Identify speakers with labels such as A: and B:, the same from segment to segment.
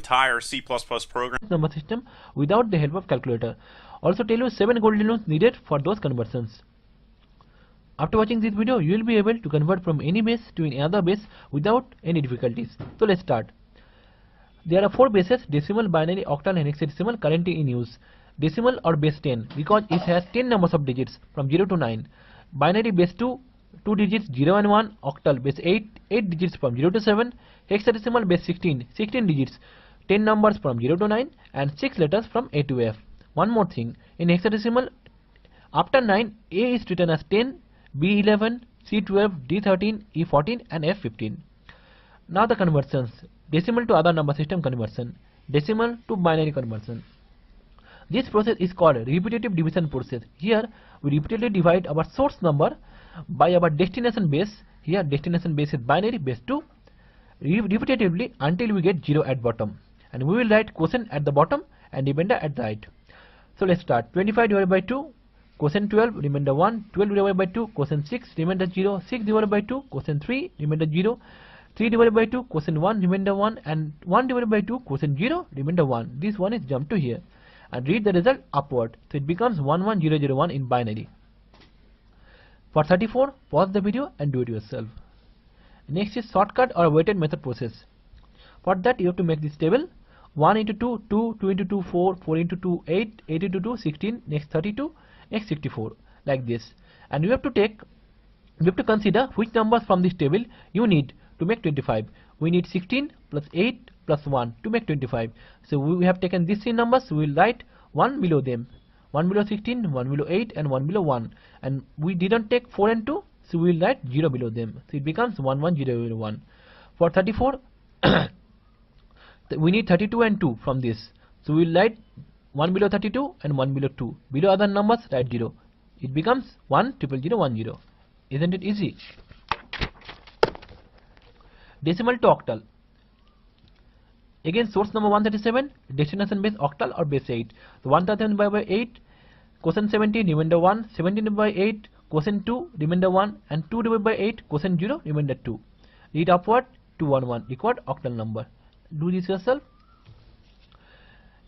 A: entire C++ program
B: number system without the help of calculator. Also tell you 7 golden rules needed for those conversions. After watching this video, you will be able to convert from any base to any other base without any difficulties. So let's start. There are 4 bases: decimal, binary, octal and hexadecimal currently in use. Decimal or base 10 because it has 10 numbers of digits from 0 to 9. Binary base 2 digits 0 and 1. Octal base 8 digits from 0 to 7. Hexadecimal base 16 digits, 10 numbers from 0 to 9 and 6 letters from A to F. One more thing, in hexadecimal after 9 A is written as 10, B 11, C 12, D 13, E 14 and F 15. Now the conversions: decimal to other number system conversion, decimal to binary conversion. This process is called repetitive division process. Here we repeatedly divide our source number by our destination base. Here destination base is binary base 2, repetitively until we get 0 at bottom, and we will write quotient at the bottom and remainder at the right. So let's start. 25 divided by 2, quotient 12, remainder 1. 12 divided by 2, quotient 6, remainder 0. 6 divided by 2, quotient 3, remainder 0. 3 divided by 2, quotient 1, remainder 1, and 1 divided by 2, quotient 0, remainder 1. This one is jumped to here, and read the result upward. So it becomes 11001 in binary. For 34, pause the video and do it yourself. Next is shortcut or weighted method process. For that you have to make this table: 1 into 2, 2, 2 into 2, 4, 4 into 2, 8, 8 into 2, 16, next 32, next 64, like this. And you have to consider which numbers from this table you need to make 25. We need 16 plus 8 plus 1 to make 25. So we have taken these 3 numbers, we will write 1 below them. 1 below 16, 1 below 8 and 1 below 1. And we didn't take 4 and 2, so we will write 0 below them. So it becomes 11001. For 34, we need 32 and 2 from this. So we will write 1 below 32 and 1 below 2. Below other numbers, write 0. It becomes 1001010. Isn't it easy? Decimal to octal. Again, source number 137, destination base octal or base 8. So 137 by 8, quotient 17, remainder 1, 17 by 8, quotient 2, remainder 1, and 2 divided by 8, quotient 0, remainder 2. Read upward, 211, record octal number. Do this yourself.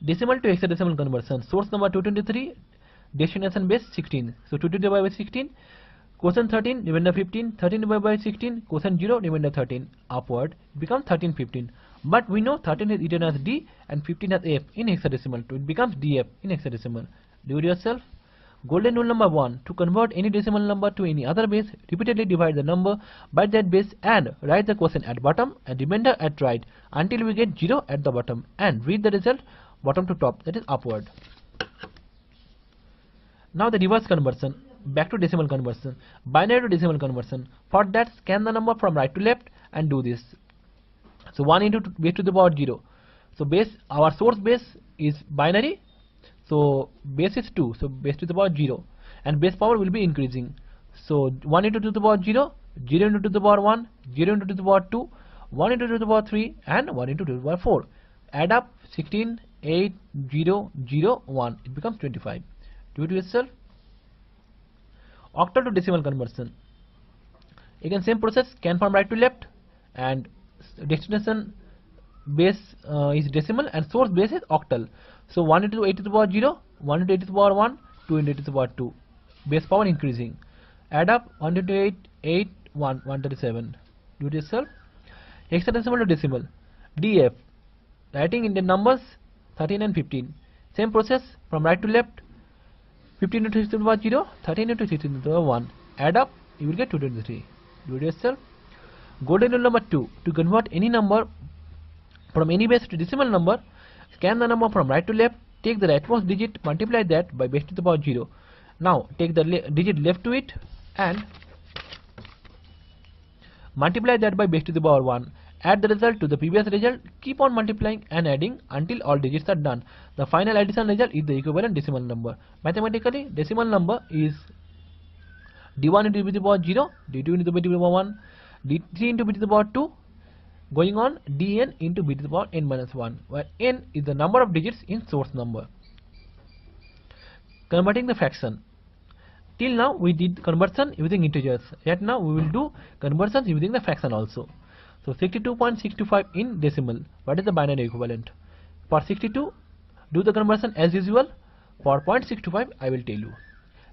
B: Decimal to hexadecimal conversion. Source number 223, destination base 16. So 2 divided by 16, quotient 13, remainder 15, 13 divided by 16, quotient 0, remainder 13. Upward, it becomes 13, 15. But we know 13 is written as D and 15 as F in hexadecimal, so it becomes DF in hexadecimal. Do it yourself. Golden rule number 1: to convert any decimal number to any other base, repeatedly divide the number by that base and write the quotient at bottom and remainder at right until we get 0 at the bottom, and read the result bottom to top, that is upward. Now the reverse conversion, back to decimal conversion, binary to decimal conversion. For that, scan the number from right to left and do this. So 1 into base to the power 0. So base, our source base is binary, so base is 2, so base to the power 0, and base power will be increasing. So 1 into 2 to the power 0, 0 into 2 to the power 1, 0 into 2 to the power 2, 1 into 2 to the power 3, and 1 into 2 to the power 4. Add up 16, 8, 0, 0, 1. It becomes 25. Do it yourself. Octal to decimal conversion. Again, same process, scan from right to left, and destination base is decimal and source base is octal. So 1 into 8 to the power 0, 1 into 8 to the power 1, 2 into 8 to the power 2. Base power increasing. Add up 1 into 8, 8, 1, 137. Do it yourself. Hexadecimal to decimal. DF. Writing in the numbers 13 and 15. Same process from right to left. 15 into 6 to the power 0, 13 into 6 to the power 1. Add up, you will get 223. Do it yourself. Golden rule number 2: to convert any number from any base to decimal number, scan the number from right to left, take the rightmost digit, multiply that by base to the power 0. Now take the digit left to it and multiply that by base to the power 1. Add the result to the previous result, keep on multiplying and adding until all digits are done. The final addition result is the equivalent decimal number. Mathematically, decimal number is d1 into b to the power 0, d2 into b to the power 1, d3 into b to the power 2, going on dn into b to the power n minus 1, where n is the number of digits in source number. Converting the fraction. Till now we did conversion using integers, yet now we will do conversions using the fraction also. So 62.625 in decimal. What is the binary equivalent? For 62, do the conversion as usual. For 0.625, I will tell you.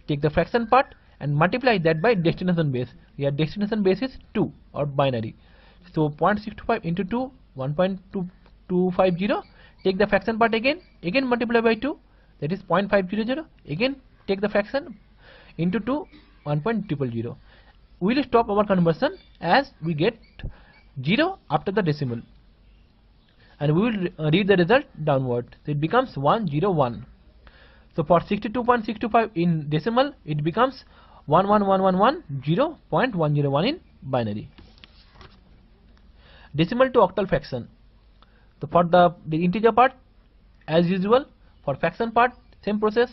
B: Take the fraction part and multiply that by destination base. Here destination base is 2 or binary. So 0.625 into 2, 1.2250. Take the fraction part again multiply by 2, that is 0.500. Again take the fraction into 2, 1.000. We will stop our conversion as we get 0 after the decimal, and we will read the result downward. So it becomes 101. So for 62.625 in decimal, it becomes 11110.101 in binary. Decimal to octal fraction. So for the integer part, as usual. For fraction part, same process.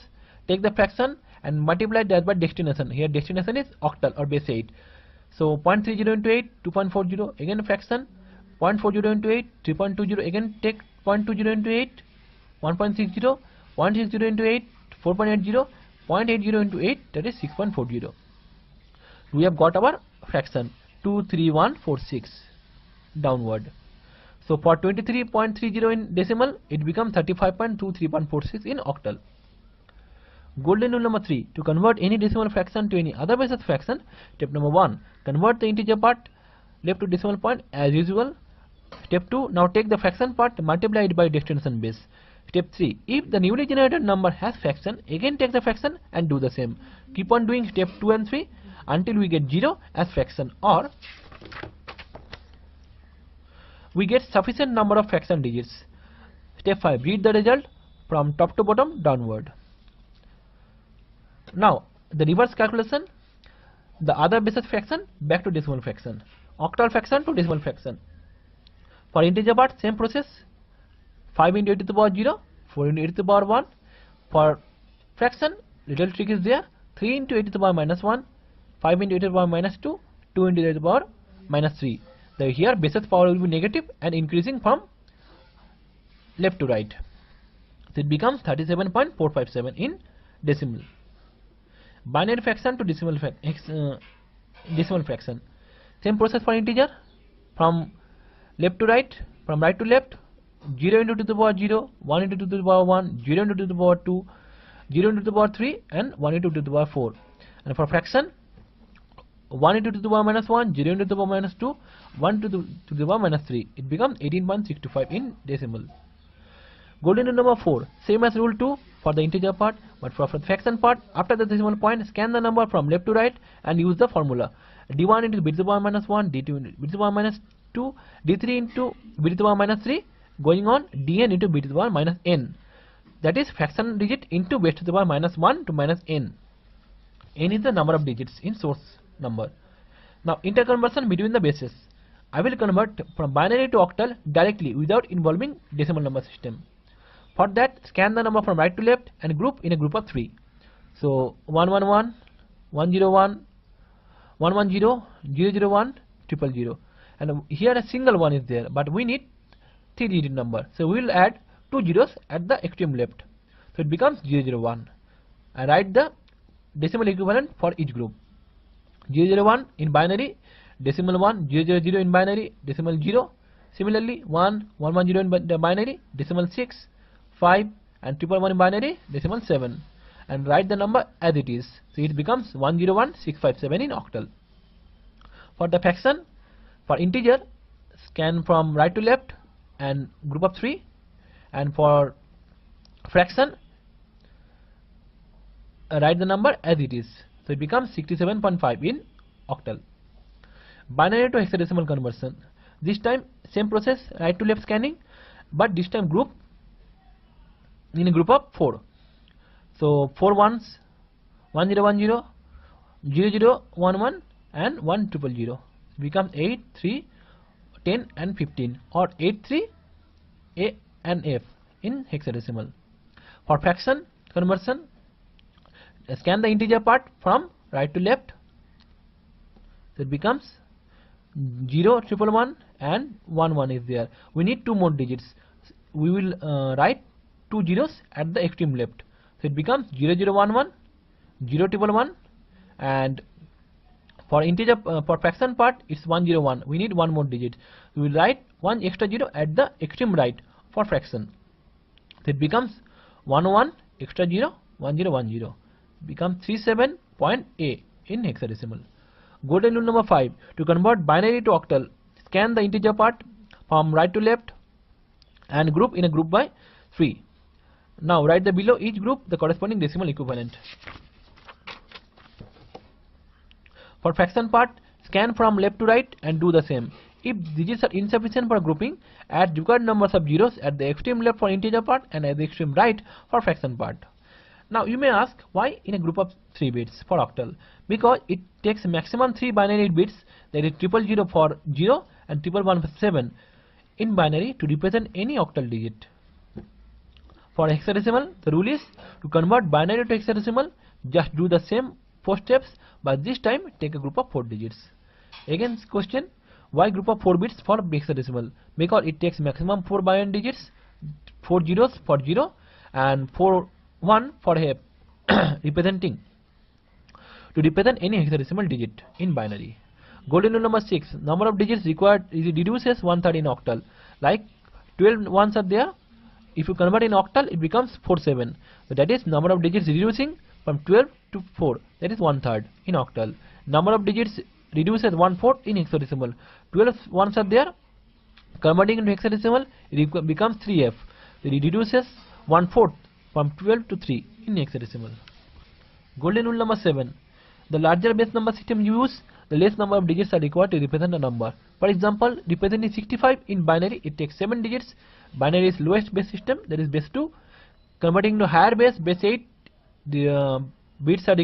B: Take the fraction and multiply that by destination. Here destination is octal or base 8. So 0.30 into 8, 2.40. Again fraction. 0.40 into 8, 3.20. Again take 0.20 into 8, 1.60. 0.60 into 8, 4.80. 0.80 into 8, that is 6.40. We have got our fraction 23146 downward. So for 23.30 in decimal, it becomes 35.23.46 in octal. Golden rule number 3. To convert any decimal fraction to any other basis fraction, step number 1. Convert the integer part left to decimal point as usual. Step 2. Now take the fraction part, multiply it by destination base. Step 3. If the newly generated number has fraction, again take the fraction and do the same. Keep on doing step 2 and 3 until we get 0 as fraction, or we get sufficient number of fraction digits. Step 5. Read the result from top to bottom downward. Now the reverse calculation, the other basis fraction back to decimal fraction, octal fraction to decimal fraction. For integer part, same process. 5 into 8 to the power 0, 4 into 8 to the power 1. For fraction, little trick is there. 3 into 8 to the power minus 1, 5 into 8 to the power minus 2, 2 into 8 to the power minus 3. Here basis power will be negative and increasing from left to right. So it becomes 37.457 in decimal. Binary fraction to decimal fraction. Same process for integer, from left to right, from right to left. 0 into 2 to the power 0, 1 into 2 to the power 1, 0 into 2 to the power 2, 0 into 2 to the power 3, and 1 into 2 to the power 4. And for fraction, 1 into 2 to the power minus 1, 0 into 2 to the power minus 2, 1 to the power minus 3. It becomes 18.625 in decimal. Golden rule number 4. Same as rule 2 for the integer part, but for the fraction part, after the decimal point, scan the number from left to right and use the formula. D1 into b to the power minus 1, D2 into b to the power minus 2, D3 into b to the power minus 3, going on dn into b to the power minus n. That is fraction digit into base to the power minus 1 to minus n. N is the number of digits in source number. Now interconversion between the bases. I will convert from binary to octal directly without involving decimal number system. For that, scan the number from right to left and group in a group of 3. So 111, 101, 110, 001, 000. And here a single 1 is there, but we need 3-digit number. So we will add 2 zeros at the extreme left. So it becomes 001. I write the decimal equivalent for each group. 001 in binary, decimal 1, 000 in binary, decimal 0. Similarly 1, 110 in the binary, decimal 6, 5, and 111 in binary, decimal 7. And write the number as it is. So it becomes 101657 in octal. For the fraction, for integer, scan from right to left and group of 3, and for fraction, write the number as it is. So it becomes 67.5 in octal. Binary to hexadecimal conversion. This time same process, right to left scanning, but this time group in a group of 4. So 4 ones, 1010, 0011, and 1000. It becomes 8, 3, 10, and 15, or 8, 3, A and F in hexadecimal. For fraction conversion, scan the integer part from right to left. So it becomes 0, 111, and 11 is there. We need 2 more digits. We will write 2 zeros at the extreme left. So it becomes 0011, 0111, and for integer for fraction part it's 101. We need 1 more digit. We will write 1 extra 0 at the extreme right for fraction. It becomes 101 extra 0 1010 becomes 37.A in hexadecimal. Golden rule number 5. To convert binary to octal, scan the integer part from right to left and group in a group by 3. Now write the below each group the corresponding decimal equivalent. For fraction part, scan from left to right and do the same. If digits are insufficient for grouping, add required numbers of zeros at the extreme left for integer part and at the extreme right for fraction part. Now you may ask, why in a group of 3 bits for octal? Because it takes maximum 3 binary bits, that is 000 for 0 and 111 for 7 in binary to represent any octal digit. For hexadecimal, the rule is to convert binary to hexadecimal, just do the same 4 steps, but this time take a group of 4 digits. Again question, why group of 4 bits for hexadecimal? Because it takes maximum 4 binary digits, 4 zeros for 0 and 4 1 for a representing to represent any hexadecimal digit in binary. Golden rule number 6. Number of digits required is reduces 1/3 in octal. Like 12 ones are there. If you convert in octal, it becomes 47. So that is number of digits reducing from 12 to 4. That is 1/3 in octal. Number of digits reduces 1/4 in hexadecimal. 12 ones are there. Converting into hexadecimal, it becomes 3f. So it reduces 1/4 from 12 to 3 in hexadecimal. Golden rule number 7. The larger base number system you use, the less number of digits are required to represent a number. For example, representing 65 in binary, it takes 7 digits. Binary is lowest base system, that is base 2. Converting to higher base 8, the bits are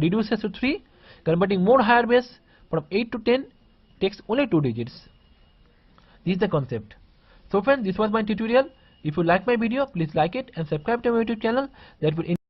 B: reduces to 3. Converting more higher base from 8 to 10 takes only 2 digits. This is the concept. So friends, this was my tutorial. If you like my video, please like it and subscribe to my YouTube channel. That will